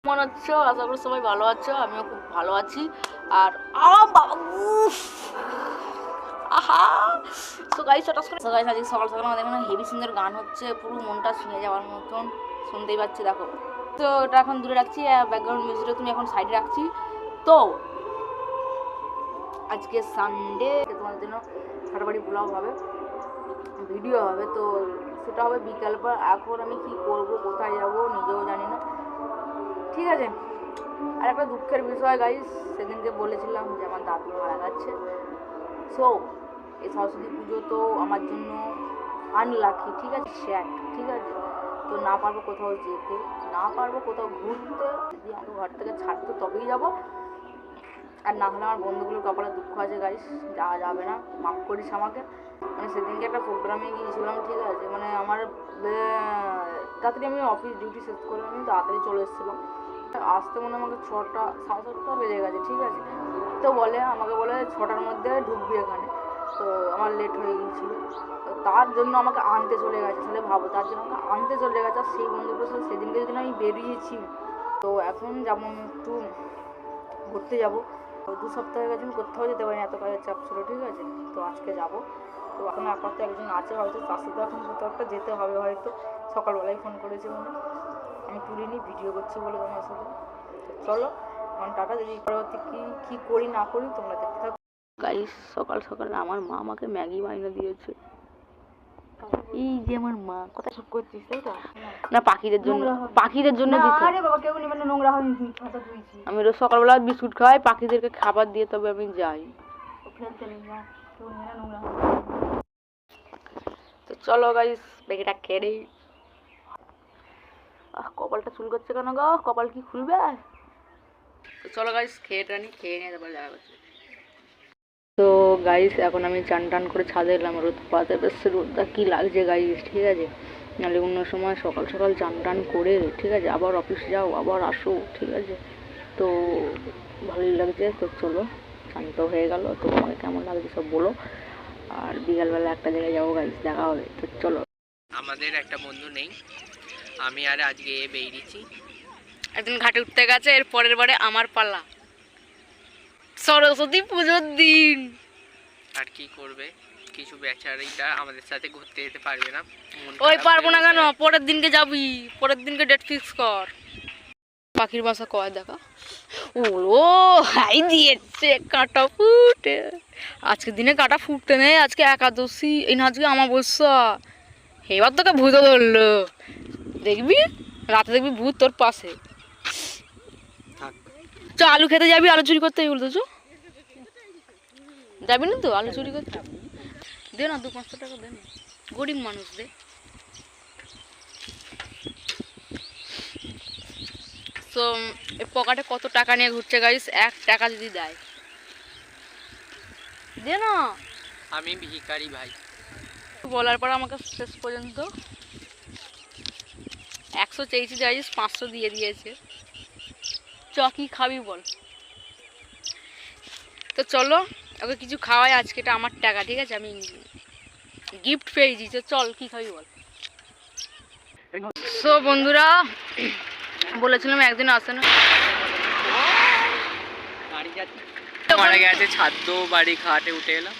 কেমন আছো? আশা করি সবাই ভালো আছো, আমিও খুব ভালো আছি। আর আজকে সকাল সকাল আমাদের এখানে হেভি সুন্দর গান হচ্ছে, পুরো মনটা ছুঁয়ে যাওয়ার মতন, শুনতেই পাচ্ছি। দেখো তো ওটা এখন দূরে রাখছি, ব্যাকগ্রাউন্ড মিউজিকটা তুমি এখন সাইডে রাখছি। তো আজকে সানডে, তোমাদের জন্য ছোটবাড়ি ব্লগ হবে, ভিডিও হবে। তো সেটা হবে বিকাল পর। এখন আমি কি করব, কোথায় যাব নিজেও জানি না, ঠিক আছে। আর একটা দুঃখের বিষয় গাইস, সেদিনকে বলেছিলাম যে আমার দাদু মারা যাচ্ছে। সো এই সরস্বতী পুজো তো আমার জন্য আনলাকি, ঠিক আছে, স্যাড, ঠিক আছে। তো না পারবো কোথাও যেতে, না পারবো কোথাও ঘুরতে। যদি আমাকে ঘর থেকে ছাড়তো তবেই যাবো, আর না হলে আমার বন্ধুগুলোর কপালে দুঃখ আছে গাইস, যাওয়া যাবে না, মাফ করিস আমাকে। মানে সেদিনকে একটা প্রোগ্রামে গিয়েছিলাম, ঠিক আছে, মানে আমার তাড়াতাড়ি আমি অফিস ডিউটি শেষ করে আমি তাড়াতাড়ি চলে এসেছিলাম। আসতে মনে আমাকে 6টা 7:30 বেজে গেছে, ঠিক আছে। তো আমাকে বলে 6টার মধ্যে ঢুকবি এখানে। তো আমার লেট হয়ে গিয়েছিলো, তো তার জন্য আমাকে আনতে চলে গেছে। তাহলে ভাবো, তার জন্য আমাকে আনতে চলে গেছে। আর সেই বন্ধুগুলোর সাথে সেদিনকে যদি আমি বেরিয়েছি। তো এখন যেমন একটু ঘুরতে যাবো। 2 সপ্তাহ হয়ে গেছে আমি কোথাও যেতে পারিনি, এত কাজের চাপ ছিল, ঠিক আছে। তো আজকে যাবো। তো এখন আপাতত একজন আছে, হয়তো তার সাথে এখন কোথাও একটা যেতে হবে হয়তো। সকালবেলায় ফোন করেছে, মানে আমি তুলিনি, ভিডিও করছি বলে তোমার সাথে। চলো এখন টাটা। যদি পরবর্তী কী করি না করি তোমরা দেখতে থাকো। গাইস, সকাল সকাল আমার মা আমাকে ম্যাগি বানিয়ে দিয়েছে। এই যে আমার মা, কথা সব করছিস তাই তো? না, পাখিদের জন্য দিতে। আরে বাবা, কেউ নেবে না, নোংরা হয়নি। আমি রোজ সকালবেলা বিস্কুট খাওয়াই, পাখিদেরকে খাবার দিয়ে তবে আমি যাই। তো চলো গাইস, ম্যাগিটা খেয়ে নেই। কপালটা চুল করছে কেন গো? কপাল কি খুলবে? তো চলো গাইস, খেয়ে নিয়ে তারপর দেখা করছি। তো গাইস, এখন আমি চান টান করে ছাদে এলাম রোদ পাতে। বেশ রোদটা কি লাগছে গাইস, ঠিক আছে। নাহলে অন্য সময় সকাল সকাল চান টান করে, ঠিক আছে, আবার অফিস যাও, আবার আসো, ঠিক আছে। তো ভালোই লাগছে। তো চলো, শান্ত হয়ে গেল। তো তোমাকে কেমন লাগছে সব বলো। আর বিকালবেলা একটা জায়গায় যাবো গাইস, দেখা হবে। তো চলো। আমাদের একটা বন্ধু নেই, আমি আর আজকে বেরিয়েছি। একদিন ঘাটে উঠতে গেছে, এর পরের বারে আমার পালা, সরস্বতী পুজোর দিন। আর কি করবে, কিছু বেচারিটা আমাদের সাথে ঘুরতে যেতে পারবে না। ওই পারবো না কেন, পরের দিনকে যাবি, পরের দিনকে ডেট ফিক্স কর। পাখির বাসা কয় দেখা। ও হাই দিয়েছে, কাঁটা ফুটে। আজকের দিনে কাঁটা ফুটতে নেই, আজকে একাদশী, এই না আজকে অমাবস্যা। এবার তোকে ভূত ধরলো, দেখবি রাতে, দেখবি ভূত তোর পাশে। চ আলু খেতে যাবি, আলু চুরি করতে বলতো, চ যাবি না তো আলু চুরি করতে? দে না 200-500 টাকা দে না, গরিব মানুষ দে। তো এই পকেটে কত টাকা নিয়ে ঘুরছে গাইস, 1 টাকা যদি দেয় দে না। আমি ভিখারি ভাই। বলার পর আমাকে শেষ পর্যন্ত 100 চেয়েছি গাইস, 500 দিয়ে দিয়েছে। চ কি খাবি বল? তো চলো ওকে কিছু খাওয়াই, আজকে এটা আমার টাকা, ঠিক আছে, আমি গিফট পেয়েছি। তো চল কি খাবি বল। সো বন্ধুরা, বলেছিলাম একদিন আসে না, মারা গেছে, ছাদ্য বাড়ি ঘাটে উঠে এলাম।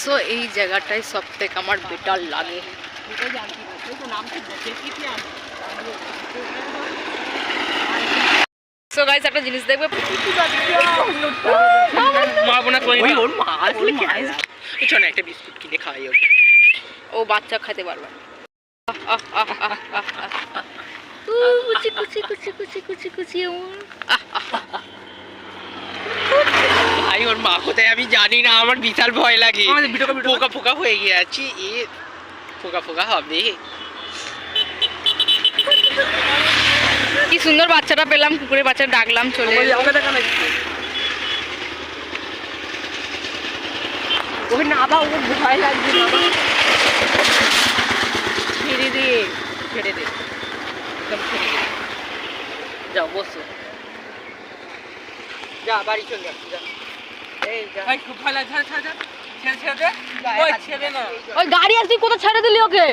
সো এই জায়গাটাই সব থেকে আমার বেটার লাগে। সো গাইস, একটা জিনিস দেখবে, একটা বিস্কুট কিনে খাওয়াই ওকে। ও বাচ্চা খেতে পারবে। ভাই ওর মা কোথায় আমি জানি না, আমার বিশাল ভয় লাগে। পোকা পোকা হয়ে গেছি, এ পোকা পোকা হবে। কি সুন্দর বাচ্চাটা পেলাম, কুকুরের বাচ্চা ডাকলাম, চলে ওই না বা ওর ভয় লাগছে, ছেড়ে দে, ছেড়ে দে, একদম ছেড়ে দে। যাও বসো, যা বাড়ি চল, যা। এই যা ভাই, খুব ভালো, ছেড়ে দে। ওই ছেড়ে না, ওই গাড়ি আসবি, কোথায় ছেড়ে দিলি ওকে?